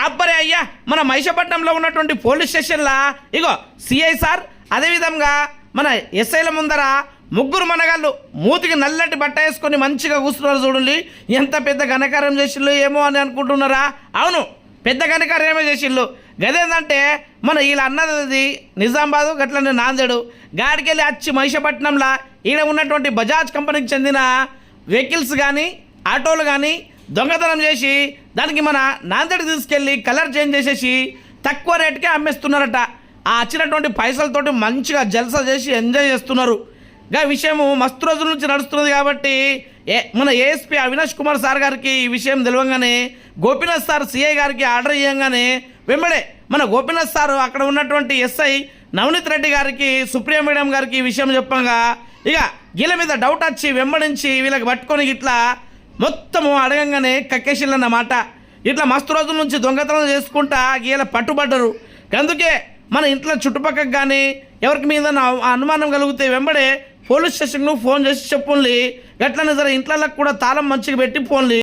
అబ్బరే అయ్యా, మన మహిషపట్నంలో ఉన్నటువంటి పోలీస్ స్టేషన్లా ఇగో సిఐ సార్, అదేవిధంగా మన ఎస్ఐల ముందర ముగ్గురు మనగాళ్ళు మూతికి నల్లటి బట్ట వేసుకొని మంచిగా కూర్చున్నారు. చూడండి ఎంత పెద్ద ఘనకార్యం చేసిళ్ళు ఏమో అని అనుకుంటున్నారా? అవును, పెద్ద ఘనకార్యమే చేసిళ్ళు. గదేంటంటే మన వీళ్ళ అన్నది నిజామాబాదు గట్లనే నాందేడు గాడికెళ్ళి వచ్చి మహిషపట్నంలో ఈడ ఉన్నటువంటి బజాజ్ కంపెనీకి చెందిన వెహికల్స్ కానీ ఆటోలు కానీ దొంగతనం చేసి దానికి మన నాందేడికి తీసుకెళ్ళి కలర్ చేంజ్ చేసేసి తక్కువ రేటుకే అమ్మేస్తున్నారట. ఆ వచ్చినటువంటి పైసలతోటి మంచిగా జల్సా చేసి ఎంజాయ్ చేస్తున్నారు. గా విషయము మస్తు రోజుల నుంచి నడుస్తున్నది కాబట్టి మన ఏఎస్పీ అవినాష్ కుమార్ సార్ గారికి ఈ విషయం తెలియగానే గోపీనాథ్ సార్ సిఐ గారికి ఆర్డర్ ఇవ్వగానే వెంబడే మన గోపీనాథ్ సార్ అక్కడ ఉన్నటువంటి ఎస్ఐ నవనీత్ రెడ్డి గారికి, సుప్రియ మేడం గారికి ఈ విషయం చెప్పంగా ఇక వీళ్ళ మీద డౌట్ వచ్చి వెంబడించి వీళ్ళకి పట్టుకొని ఇట్లా మొత్తము అడగంగానే కక్కేసిల్లన్నమాట. ఇట్లా మస్తు రోజుల నుంచి దొంగతనం చేసుకుంటా వీళ్ళ పట్టుబడ్డరు. అందుకే మన ఇంట్లో చుట్టుపక్కల కానీ ఎవరికి మీద అనుమానం కలిగితే వెంబడే పోలీస్ స్టేషన్కు ఫోన్ చేసి చెప్పుండి. గట్లనే సరే ఇంట్లోకి కూడా తాళం మంచిగా పెట్టి ఫోన్లు